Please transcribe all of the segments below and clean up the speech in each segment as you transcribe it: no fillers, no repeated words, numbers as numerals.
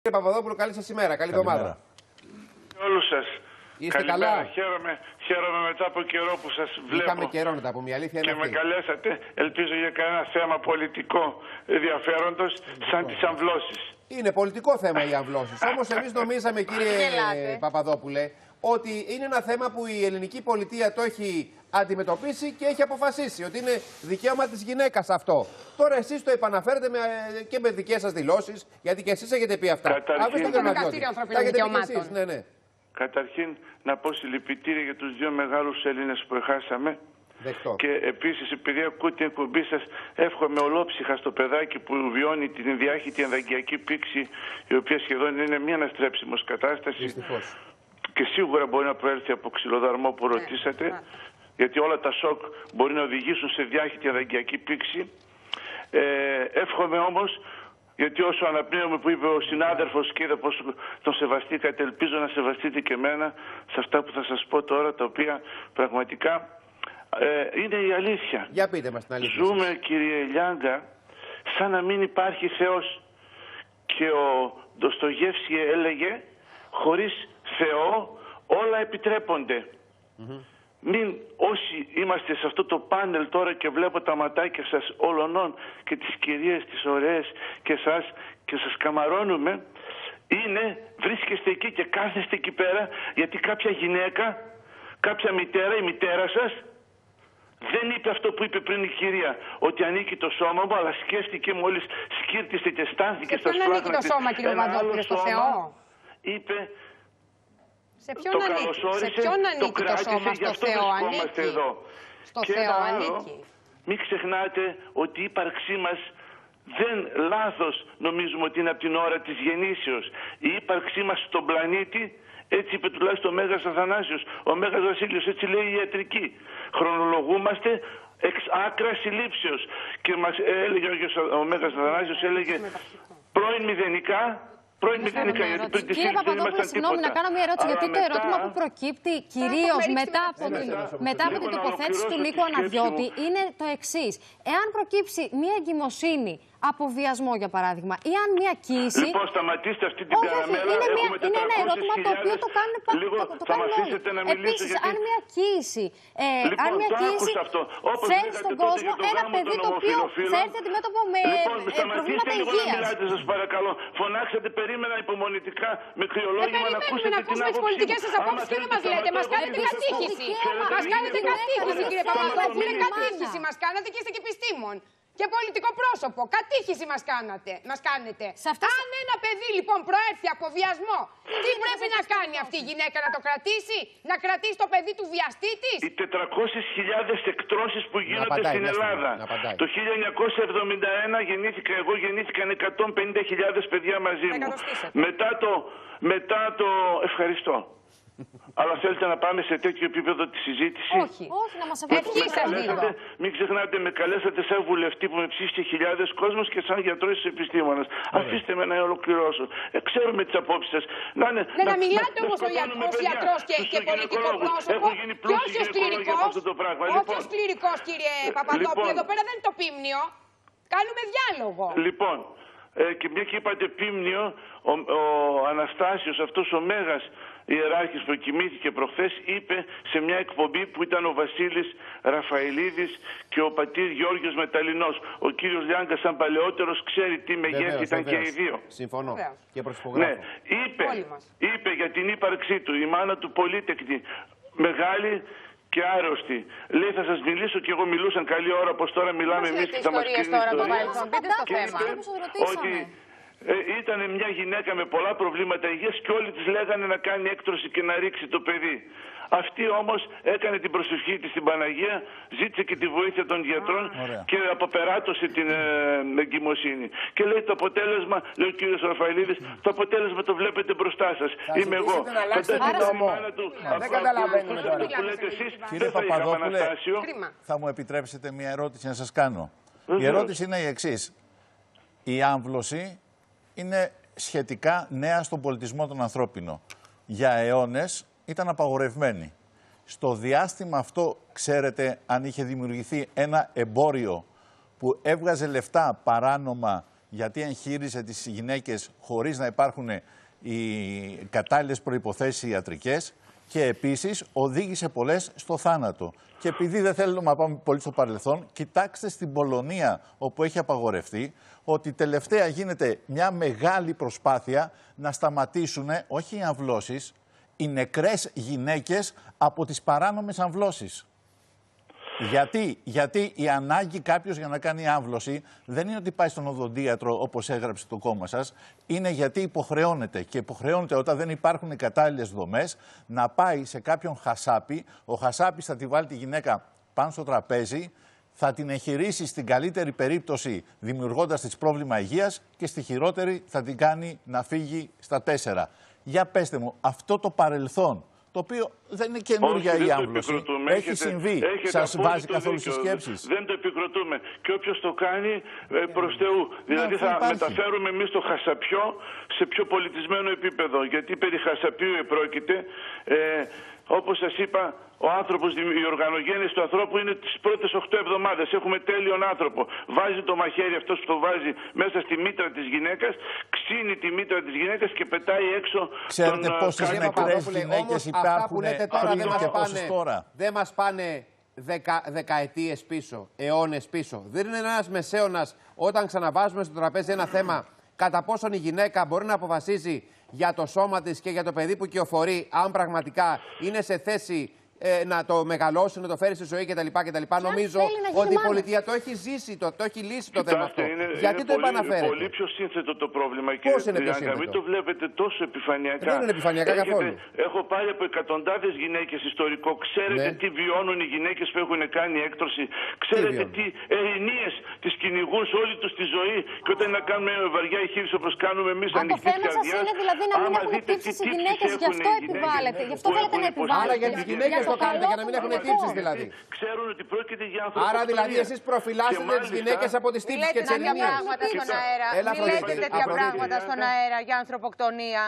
Κύριε Παπαδόπουλο, καλή σας ημέρα. Καλή εβδομάδα. Όλους σας. Είστε καλημέρα. καλά? Χαίρομαι μετά από καιρό που σας βλέπω. Είχαμε καιρό να τα πούμε, η αλήθεια είναι και αυτή. με καλέσατε, ελπίζω για κανένα θέμα πολιτικό ενδιαφέροντος, σαν τις αμβλώσεις. Είναι πολιτικό θέμα οι αμβλώσεις. Όμως εμείς νομίζαμε, κύριε Παπαδόπουλε, ότι είναι ένα θέμα που η ελληνική πολιτεία το έχει αντιμετωπίσει και έχει αποφασίσει ότι είναι δικαίωμα της γυναίκας αυτό. Τώρα εσείς το επαναφέρετε και με δικές σας δηλώσεις, γιατί και εσείς έχετε πει αυτά. Καταρχήν, το δικαστήριο ανθρωπίνων δικαιωμάτων. Ναι. Καταρχήν, να πω συλληπιτήρια για τους δύο μεγάλους Έλληνες που έχασαμε. Δεχτώ. Και επίσης, επειδή ακούω την εκπομπή σας, εύχομαι ολόψυχα στο παιδάκι που βιώνει την διάχυτη ενδαγκιακή πήξη, η οποία σχεδόν είναι μια αναστρέψιμος κατάσταση. Δυστυχώς. Και σίγουρα μπορεί να προέλθει από ξυλοδαρμό που ρωτήσατε, γιατί όλα τα σοκ μπορεί να οδηγήσουν σε διάχυτη ενδαγκιακή πήξη. Εύχομαι όμως, γιατί όσο αναπνέομαι που είπε ο συνάδελφος και είδα πως τον σεβαστήκατε, ελπίζω να σεβαστείτε και εμένα σε αυτά που θα σας πω τώρα, τα οποία πραγματικά είναι η αλήθεια. Για πείτε μας την αλήθεια. Ζούμε, κύριε Λιάγκα, σαν να μην υπάρχει Θεός. Και ο Ντοστογεύσκι έλεγε, χωρίς Θεό όλα επιτρέπονται. Μην όσοι είμαστε σε αυτό το πάνελ τώρα και βλέπω τα ματάκια σας όλων και τις κυρίες τις ωραίες και εσάς και σας καμαρώνουμε, βρίσκεστε εκεί και κάθεστε εκεί πέρα γιατί κάποια γυναίκα, κάποια μητέρα, η μητέρα σας δεν είπε αυτό που είπε πριν η κυρία, ότι ανήκει το σώμα μου, αλλά σκέφτηκε μόλις σκύρτιστε και στάθηκε στα σπλάχνα της. Σε ποιον ανήκει το σώμα, κύριε Παπαδόπουλε, στο Θεό? Είπε, σε ποιον ανήκει το σώμα, στο Θεό ανήκει? Στο Θεό ανήκει. Μην ξεχνάτε ότι η ύπαρξή μας δεν λάθος νομίζουμε ότι είναι από την ώρα της γεννήσεως. Η ύπαρξή μας στον πλανήτη, έτσι είπε τουλάχιστον ο Μέγας Αθανάσιος, ο Μέγας Βασίλειος, έτσι λέει η ιατρική. Χρονολογούμαστε εξ άκρα συλλήψεως. Και μας έλεγε ο Μέγας Αθανάσιος, έλεγε πρώην μηδενικά. Κύριε Παπαδόπουλε, συγγνώμη, να κάνω μια ερώτηση, γιατί το ερώτημα που προκύπτει κυρίως μετά από την τοποθέτηση του Νίκου Αναβιώτη είναι το εξής. Εάν προκύψει μια εγκυμοσύνη από βιασμό, για παράδειγμα, ή αν μια κοίηση. Λοιπόν, σταματήστε αυτή την καραμέλα. Είναι ένα ερώτημα το οποίο το κάνουν όλοι. Επίσης, αν μια κοίηση φέρει στον κόσμο ένα παιδί το οποίο θα έρθει αντιμέτωπο με προβλήματα υγείας. Σας παρακαλώ, φωνάξατε, περίμενα υπομονητικά με κρυολόγημα να ακούσετε την άποψη. Τις πολιτικές σας απόψεις και δεν μας λέτε. Μας κάνετε κατήχηση. Μας κάνετε κατήχηση, κύριε Παπαδόπουλε. Κατήχηση μας κάνατε και είστε και επιστήμον. Και πολιτικό πρόσωπο. Κατήχηση μας κάνετε. Αν ένα παιδί λοιπόν προέρθει από βιασμό, τι πρέπει να κάνει αυτή η γυναίκα, να το κρατήσει? Να κρατήσει το παιδί του βιαστή της? Οι 400.000 εκτρώσεις που γίνονται στην Ελλάδα. Το 1971 γεννήθηκα εγώ, γεννήθηκαν 150.000 παιδιά μαζί μου. Μετά το... Ευχαριστώ. Αλλά θέλετε να πάμε σε τέτοιο επίπεδο τη συζήτηση? Όχι, να μας ευχαριστήσετε. Μην ξεχνάτε, με καλέσατε σαν βουλευτή που με ψήφισε χιλιάδες κόσμος και σαν γιατρός επιστήμονας. Αφήστε με να ολοκληρώσω. Ξέρουμε τις απόψεις σας. Να μιλάτε όμως ως γιατρός και πολιτικό πρόσωπο. Και όχι ως κληρικός. Όχι ως κληρικός, κύριε Παπαδόπουλε. Εδώ πέρα δεν είναι το πίμνιο. Κάνουμε διάλογο. Λοιπόν, και μια και είπατε πίμνιο, ο Αναστάσιος, αυτός ο Μέγας ιεράρχης που κοιμήθηκε προχθές, είπε σε μια εκπομπή που ήταν ο Βασίλης Ραφαηλίδης και ο πατήρ Γιώργος Μεταλλινός. Ο κύριος Λιάγκας, σαν παλαιότερος, ξέρει τι μεγέθη ήταν και οι δύο. Συμφωνώ. Και προσυπογράφω. Ναι, είπε για την ύπαρξή του, η μάνα του πολύτεκνη, μεγάλη και άρρωστη. Λέει, θα σας μιλήσω και εγώ μιλούσαν καλή ώρα, όπως τώρα μιλάμε εμείς και θα μας κρίνει ότι ήταν μια γυναίκα με πολλά προβλήματα υγείας και όλοι της λέγανε να κάνει έκτρωση και να ρίξει το παιδί. Αυτή όμως έκανε την προσευχή της στην Παναγία, ζήτησε και τη βοήθεια των γιατρών και αποπεράτωσε την εγκυμοσύνη. Και λέει το αποτέλεσμα, λέει ο κύριος Ραφαηλίδης, το αποτέλεσμα το βλέπετε μπροστά σας. Είμαι εγώ. Δεν καταλαβαίνουμε τώρα. Κύριε Παπαδόπουλε, θα μου επιτρέψετε μια ερώτηση να σας κάνω. Η ερώτηση είναι η εξής. Η άμβλωση είναι σχετικά νέα στον πολιτισμό των ανθρώπινων. Για αιώνες ήταν απαγορευμένη. Στο διάστημα αυτό, ξέρετε αν είχε δημιουργηθεί ένα εμπόριο που έβγαζε λεφτά παράνομα γιατί εγχείριζε τις γυναίκες χωρίς να υπάρχουν οι κατάλληλες προϋποθέσεις ιατρικές και επίσης οδήγησε πολλές στο θάνατο. Και επειδή δεν θέλουμε να πάμε πολύ στο παρελθόν, κοιτάξτε στην Πολωνία, όπου έχει απαγορευτεί, ότι τελευταία γίνεται μια μεγάλη προσπάθεια να σταματήσουν όχι οι αμβλώσεις, οι νεκρές γυναίκες από τις παράνομες αμβλώσεις. Γιατί η ανάγκη κάποιος για να κάνει άμβλωση δεν είναι ότι πάει στον οδοντίατρο όπως έγραψε το κόμμα σας, είναι γιατί υποχρεώνεται. Και υποχρεώνεται όταν δεν υπάρχουν κατάλληλες δομές να πάει σε κάποιον χασάπι. Ο χασάπης θα τη βάλει τη γυναίκα πάνω στο τραπέζι, θα την εγχειρήσει στην καλύτερη περίπτωση δημιουργώντας της πρόβλημα υγείας και στη χειρότερη θα την κάνει να φύγει στα 4. Για πέστε μου, αυτό το παρελθόν, το οποίο δεν είναι καινούργια η άμβλωση, έχει συμβεί. Σας βάζει καθόλου στις σκέψεις? Δεν το επικροτούμε. Και όποιος το κάνει προς Θεού. Δηλαδή θα μεταφέρουμε εμείς το χασαπιό σε πιο πολιτισμένο επίπεδο. Γιατί περί χασαπιού επρόκειται. Όπως σας είπα, ο άνθρωπος, η οργανογέννηση του ανθρώπου είναι τις πρώτες 8 εβδομάδες. Έχουμε τέλειον άνθρωπο. Βάζει το μαχαίρι αυτός που το βάζει μέσα στη μήτρα της γυναίκας, ξύνει τη μήτρα της γυναίκας και πετάει έξω. Ξέρετε πόσες νεκρές γυναίκες υπάρχουν τώρα? Δεν μας πάνε δεκαετίες πίσω, αιώνες πίσω. Δεν είναι ένας μεσαίωνας όταν ξαναβάζουμε στο τραπέζι ένα θέμα κατά πόσον η γυναίκα μπορεί να αποφασίζει για το σώμα της και για το παιδί που κυοφορεί, αν πραγματικά είναι σε θέση να το μεγαλώσει, να το φέρει στη ζωή κτλ. Νομίζω ότι η πολιτεία το έχει ζήσει, το έχει λύσει το θέμα αυτό. Γιατί το επαναφέρετε? Είναι πολύ πιο σύνθετο το πρόβλημα. Πώς είναι πιο σύνθετο? Μην το βλέπετε τόσο επιφανειακά. Δεν είναι επιφανειακά καθόλου. Έχω πάρει από εκατοντάδες γυναίκες ιστορικό. Ξέρετε τι βιώνουν οι γυναίκες που έχουν κάνει έκτρωση? Ξέρετε τι ερηνίες τις κυνηγούν σε όλη τους τη ζωή? Και όταν να κάνουμε βαριά εγχείρηση όπως κάνουμε εμείς ανοιχτής καρδιάς, το θέμα σας είναι δηλαδή να μην έχουν τύψεις οι γυναίκες, γι' αυτό επιβάλλετε. Γι' αυτό θέλετε να επιβάλλετε. Το κάνετε για να μην έχουν τύψεις δηλαδή. Ξέρουν ότι πρόκειται για ανθρωποκτονία. Άρα δηλαδή εσείς προφυλάσσετε τις γυναίκες από τις τύψεις και τις ερηνίες. Μην λέτε τέτοια πράγματα στον αέρα για ανθρωποκτονία.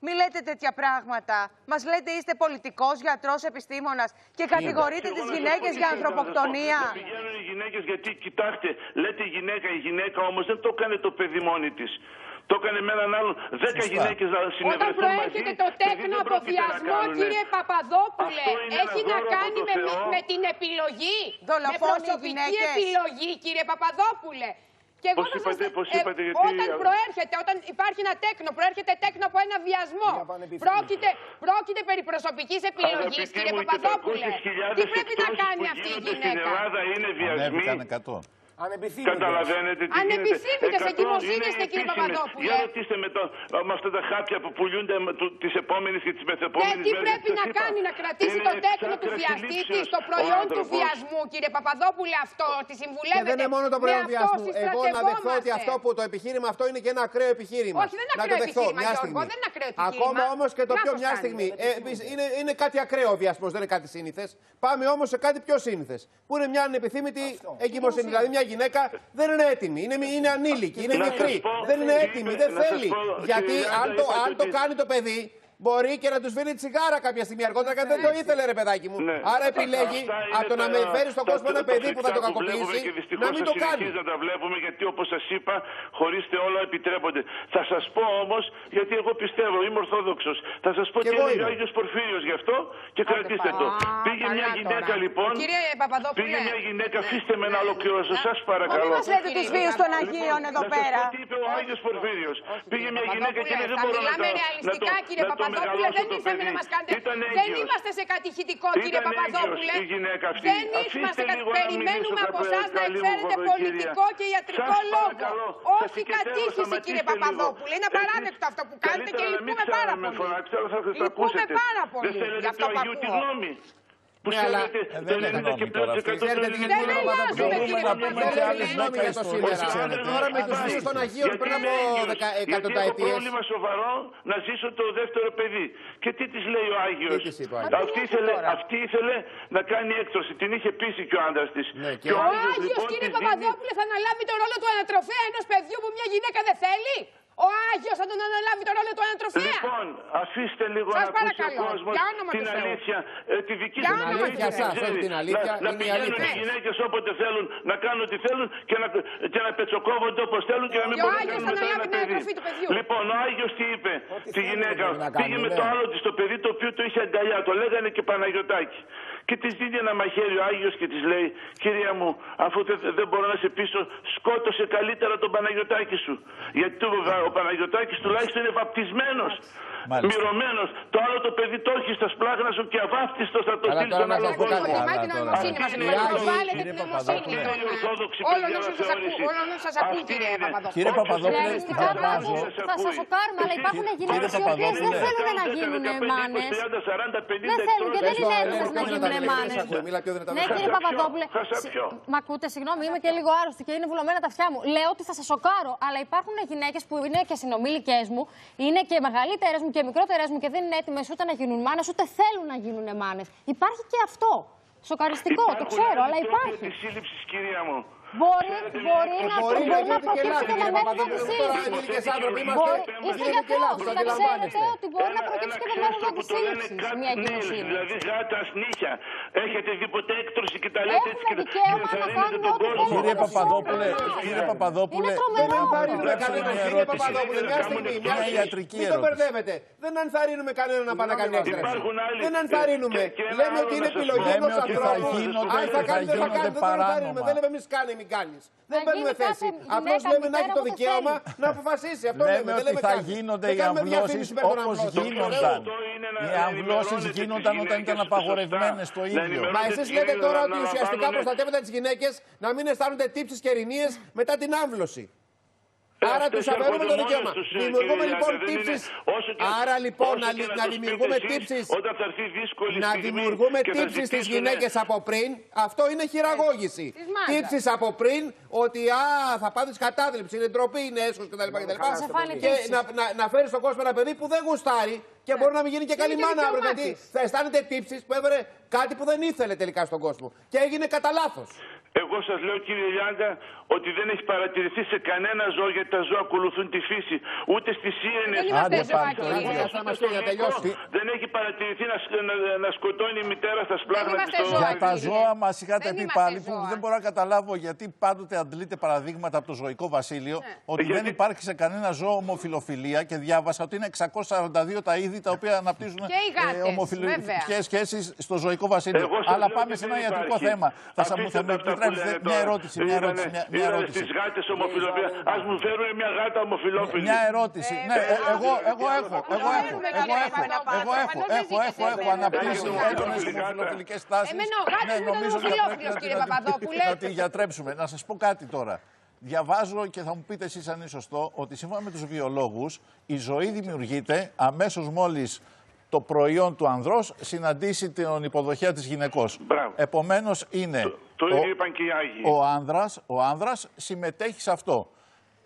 Μην λέτε τέτοια πράγματα. Μας λέτε είστε πολιτικός, γιατρός, επιστήμονας και κατηγορείτε τις γυναίκες για ανθρωποκτονία. Πηγαίνουν οι γυναίκες γιατί, κοιτάξτε, λέτε η γυναίκα όμως δεν το έκανε το παιδί μόνη της. Το έκανε με έναν άλλον 10 γυναίκες να συνεργαστούν. Όταν προέρχεται το τέκνο από βιασμό, κύριε Παπαδόπουλε, έχει να κάνει με την επιλογή. Με προσωπική επιλογή, κύριε Παπαδόπουλε. Και εγώ όταν υπάρχει ένα τέκνο, προέρχεται τέκνο από ένα βιασμό. Πρόκειται περί προσωπικής επιλογής, κύριε Παπαδόπουλε. Τι πρέπει να κάνει αυτή η γυναίκα? Στην Ελλάδα είναι βιασμοί. Καταλαβαίνετε τι γίνεται? Ανεπιθύμητες εγκυμοσύνεστε, κύριε Παπαδόπουλε. Για ρωτήστε με αυτά τα χάπια που πουλούνται τις επόμενες και τις μεθεπόμενες μέρες. Τι πρέπει να κάνει? Να κρατήσει το τέκνο του βιαστή της, το προϊόν του βιασμού, κύριε Παπαδόπουλε, αυτό τη συμβουλεύετε? Και δεν είναι μόνο το προϊόν βιασμού. Εγώ να δεχθώ ότι αυτό που το επιχείρημα αυτό είναι και ένα ακραίο επιχείρημα. Όχι, δεν είναι ακραίο επιχείρημα, Γιώργο, δεν είναι ακραίο επιχείρημα. Ακόμα όμως και το πιο μια στιγμή. Είναι κάτι ακραίο ο βιασμός, δεν είναι κάτι σύνηθες. Πάμε όμως σε κάτι πιο σύνηθες. Που είναι μια ανεπιθύμητη εγκυμοσύνη. Δηλαδή μια γυναίκα δεν είναι έτοιμη, είναι ανήλικη, είναι μικρή. Δεν είναι έτοιμη, δεν θέλει. Γιατί αν το κάνει το παιδί, μπορεί και να του σβήνει τσιγάρα κάποια στιγμή αργότερα και δεν το ήθελε, ρε παιδάκι μου. Ναι. Άρα επιλέγει από το να με φέρει στον κόσμο ένα παιδί που θα το κακοποιήσει, να μην το κάνει. Να τα βλέπουμε γιατί όπως σας είπα, χωρίς όλα επιτρέπονται. Θα σας πω όμως, γιατί εγώ πιστεύω, είμαι Ορθόδοξος, θα σας πω τι έλεγε ο Άγιος Πορφύριος γι' αυτό και κρατήστε το. Πήγε μια γυναίκα λοιπόν, πήγε μια γυναίκα, αφήστε με να ολοκληρώσω, σας παρακαλώ. Μην μας λέτε τους βίους των Αγίων εδώ πέρα. Τι είπε ο Άγιος Πορφύριος? Πήγε μια γυναίκα και δεν μπορώ κύριε Παπαδόπουλε, δεν ήρθαμε να μας κάνετε. Δεν είμαστε σε κατηχητικό, κύριε Παπαδόπουλε. Δεν είμαστε περιμένουμε από εσάς να εκφέρετε πολιτικό και ιατρικό λόγο. Όχι κατήχηση, κύριε Παπαδόπουλε. Είναι απαράδεκτο αυτό που κάνετε και λυπούμε πάρα πολύ. Λυπούμε πάρα πολύ για αυτό που ακούω. Που ξέρετε, το 90 και πλέον δεν πούμε και άλλες για το σήμερα. Τώρα με τους βίους των Αγίων πριν από εκατονταετίες. Έχω πρόβλημα σοβαρό να ζήσω το δεύτερο παιδί. Και τι της λέει ο Άγιος? Αυτή ήθελε να κάνει έκτρωση. Την είχε πείσει και ο άντρας της. Ο Άγιος, κύριε Παπαδόπουλε, θα αναλάβει το ρόλο του ανατροφέα ενός παιδιού που μια γυναίκα δεν θέλει? Ο Άγιος θα τον αναλάβει το ρόλο του ανατροφέα? Λοιπόν, αφήστε λίγο να ακούσει ο κόσμος την αλήθεια. Τη δική σας αλήθεια, την αλήθεια. Να πηγαίνουν οι γυναίκες όποτε θέλουν, να κάνουν ό,τι θέλουν και να πετσοκόβονται όπως θέλουν και να μην μπορούν να κάνουν μετά ένα παιδί. Λοιπόν, ο Άγιος τι είπε τη γυναίκα? Πήγε με το άλλο της το παιδί το οποίο το είχε αγκαλιά. Το λέγανε και Παναγιωτάκη. Και της δίνει ένα μαχαίρι ο Άγιος και της λέει: κυρία μου, αφού δεν μπορώ να σε πείσω, σκότωσε καλύτερα τον Παναγιωτάκη σου. Γιατί ο Παναγιωτάκης τουλάχιστον είναι βαπτισμένος, μυρωμένος. Το άλλο το παιδί το έχει στα σπλάχνα σου και αβάφτιστος θα το στείλει στον άλλο κόσμο. Βάλετε την νοημοσύνη μας, βάλετε την νοημοσύνη. Όλων σας ακούν, κύριε Παπαδόπουλε. Κύριε Παπαδόπουλε, θα σας σοκάρουμε, αλλά υπάρχουν γυναίκες οι οποίες δεν θέλουν να γίνουν μάνες. Δεν θέλουν και δεν είναι έτοιμες να γίνουν μάνες. Ναι, κύριε Παπαδόπουλε, μ' ακούτε, συγγνώμη, είμαι και λίγο άρρωστη και είναι βουλωμένα τα αυτιά μου. Λέω ότι θα σας σοκάρω, αλλά υπάρχουν γυναίκες που είναι και συνομήλικες μου, είναι και μεγαλύτερες μου και μικρότερες μου και δεν είναι έτοιμες ούτε να γίνουν μάνες, ούτε θέλουν να γίνουν μάνες. Υπάρχει και αυτό. Σοκαριστικό, το ξέρω, αλλά υπάρχει. Τη σύλληψη, κυρία μου. Μπορεί να προκύψει και με μέθοδο της σύλληψης. Είστε γιατρός, θα ξέρετε ότι μπορεί να προκύψει και με μέθοδο της σύλληψης μια εγκυμοσύνη. Δηλαδή γάτα, σνίχια. Έχετε δει ποτέ έκτρωση και τα λέτε έτσι και ενθαρρύνετε τον κόσμο. Κύριε Παπαδόπουλε, δεν ενθαρρύνουμε κανέναν. Κύριε Παπαδόπουλε, μια στιγμή. Μην το μπερδεύετε. Δεν ενθαρρύνουμε κανέναν να πάει να κάνει έκτρωση. Δεν ενθαρρύνουμε. Λέμε ότι είναι επιλογή ενός ανθρώπου. Αν θα κάνει, δεν θα κάνει. Δεν λέμε εμείς κάνει. Δεν παίρνουμε θέση. Απλώς λέμε να έχει το δικαίωμα να αποφασίσει. Αυτό λέμε. Δεν λέμε ότι θα γίνονται οι αμβλώσεις όπως γίνονταν. Οι αμβλώσεις γίνονταν όταν ήταν απαγορευμένες το ίδιο. Μα εσείς λέτε τώρα ότι ουσιαστικά προστατεύετε τις γυναίκες να μην αισθάνονται τύψεις και ερηνίες μετά την άμβλωση. Άρα τους αφαιρούμε το δικαίωμα. Δημιουργούμε λοιπόν τύψεις. Άρα λοιπόν να δημιουργούμε τύψεις. Να δημιουργούμε τύψεις στις γυναίκες από πριν. Αυτό είναι χειραγώγηση. Τύψεις από πριν ότι θα πάθεις κατάθλιψη, είναι ντροπή, είναι έσχος κτλ. Και να φέρεις στον κόσμο ένα παιδί που δεν γουστάρει και μπορεί να μην γίνει και καλή μάνα αύριο. Γιατί θα αισθάνεται τύψεις που έβρε κάτι που δεν ήθελε τελικά στον κόσμο. Και έγινε κατά λάθος. Εγώ σας λέω, κύριε Λιάγκα, ότι δεν έχει παρατηρηθεί σε κανένα ζώο, γιατί τα ζώα ακολουθούν τη φύση. Ούτε στις ίενες. Δεν έχει παρατηρηθεί να σκοτώνει η μητέρα στα σπλάχνα της το ζώο. Για τα ζώα μας είχατε πει πάλι, που δεν μπορώ να καταλάβω γιατί πάντοτε αντλείτε παραδείγματα από το ζωικό βασίλειο, ότι δεν υπάρχει σε κανένα ζώο ομοφιλοφιλία και διάβασα ότι είναι 642 τα είδη τα οποία αναπτύσσουν ομοφιλοφιλικές σχέσεις στο ζωικό βασίλειο. Αλλά πάμε σε ένα ιατρικό θέμα. Θα μου μια ερώτηση. Στις γάτες ομοφυλοφιλία. Ας μου φέρουν μια γάτα ομοφυλόφιλη. Μια ερώτηση. Ναι, εγώ έχω αναπτύσσει έντονες ομοφυλοφιλικές τάσεις. Νομίζω να τη γιατρέψουμε. Να σας πω κάτι τώρα. Διαβάζω και θα μου πείτε εσείς αν είναι σωστό ότι σύμφωνα με τους βιολόγους η ζωή δημιουργείται αμέσως μόλις το προϊόν του ανδρός συναντήσει την υποδοχέα της γυναικός. Επομένως είναι το ίδιο είπαν και οι Άγιοι. Ο άνδρας συμμετέχει σε αυτό.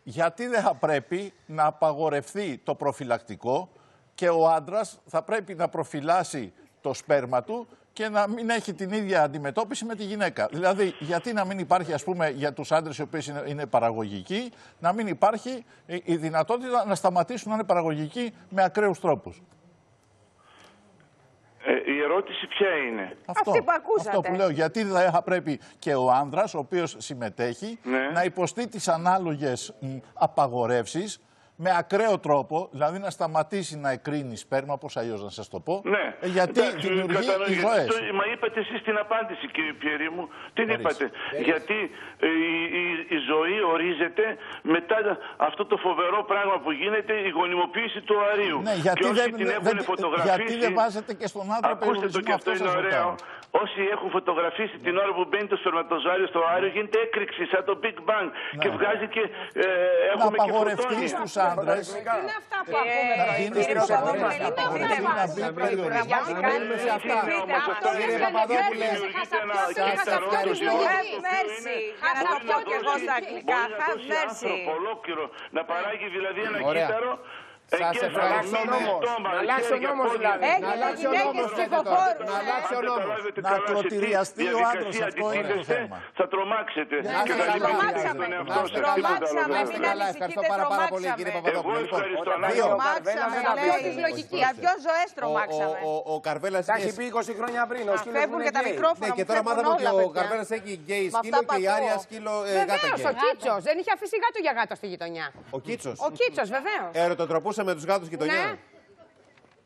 Γιατί δεν θα πρέπει να απαγορευτεί το προφυλακτικό και ο άντρας θα πρέπει να προφυλάσει το σπέρμα του και να μην έχει την ίδια αντιμετώπιση με τη γυναίκα. Δηλαδή, γιατί να μην υπάρχει, ας πούμε, για τους άντρες οι οποίοι είναι παραγωγικοί, να μην υπάρχει η δυνατότητα να σταματήσουν να είναι παραγωγικοί με ακραίους τρόπους. Η ερώτηση ποια είναι? Αυτή που ακούσατε. Αυτό που λέω. Γιατί δεν θα πρέπει και ο άνδρας, ο οποίος συμμετέχει, να υποστεί τις ανάλογες απαγορεύσεις με ακραίο τρόπο, δηλαδή να σταματήσει να εκρίνει σπέρμα, πώς αλλιώς να σας το πω, γιατί δημιουργεί οι ζωές. Μα είπατε εσείς την απάντηση, κύριε Πιερή μου. Την είπατε. Γιατί η ζωή ορίζεται μετά αυτό το φοβερό πράγμα που γίνεται, η γονιμοποίηση του οαρίου. Ναι, γιατί δεν βάζετε και στον άντρα περιορισμό? Ακούστε το, και αυτό είναι ωραίο. Όσοι έχουν φωτογραφίσει την ώρα που μπαίνει το σπερματοζώαριο στο οάριο, γίνεται έκρηξη σαν το Big Bang και βγάζει και έχουμε και φωτόνια. Στους άντρες. Είναι αυτά που ακούμε. Κύριε Παπαδόπουλε, Κύριε Παπαδόπουλε, να το πω και εγώ στα αγγλικά. ολόκληρο να παράγει δηλαδή ένα κύτταρο Σας ευχαριστώ. Να αλλάξει ο νόμος δηλαδή. Έχετε γυναίκες ψηφοφόρους. Να αλλάξει ο νόμος. Να ακροτηριαστεί ο άντρας, αυτό είναι το θέμα. Θα τρομάξετε. Τρομάξαμε. Τρομάξαμε. Μην Ευχαριστώ ανησυχείτε, πάρα πολύ, κύριε Παπαδόπουλο. Για 2 ζωές τρομάξαμε. Ο Καρβέλας τα έχει πει 20 χρόνια πριν. Φεύγουν και τα μικρόφωνα. και τώρα μάθαμε ότι ο Καρβέλας έχει γκέι σκύλο και η Άρια σκύλο γάτα γκέι. Ο Κίτσος δεν είχε αφήσει γάτο για γάτο στη γειτονιά. Ο Κίτσος. Ο Κίτσος, βεβαίως. Ερωτοτροπούσε με τους γάτους γειτονιά. Ναι.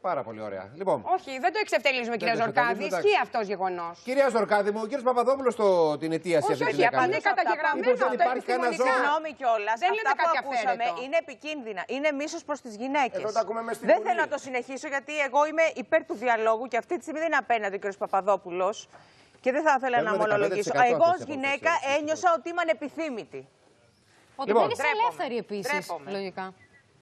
Πάρα πολύ ωραία. Λοιπόν, Όχι, δεν το εξευτελίζουμε, κυρία Ζορκάδη. Ισχύει αυτό γεγονός. κυρία Ζορκάδη μου, ο κύριος Παπαδόπουλος την αιτίαση αυτή. Όχι, απαντή καταγεγραμμένο. Μήπως δεν υπάρχει κανένα ζώο. Συγγνώμη κιόλας. Δεν λέτε Αυτά που κάτι ακούσαμε αφαίρετο. είναι επικίνδυνα. Είναι μίσος προς τις γυναίκες. Εδώ τα ακούμε μες στην Δεν Βουλή. θέλω να το συνεχίσω γιατί εγώ είμαι υπέρ του διαλόγου και αυτή τη στιγμή δεν είναι απέναντι ο κ. Παπαδόπουλος. Και δεν θα ήθελα να Παίρνουμε μονολογήσω. 15% Εγώ ως αυτές οι γυναίκα απόψεις. ένιωσα ότι είμαι ανεπιθύμητη. Ότι Λοιπόν, δεν είσαι ελεύθερη επίσης, Ντρέπομαι. λογικά.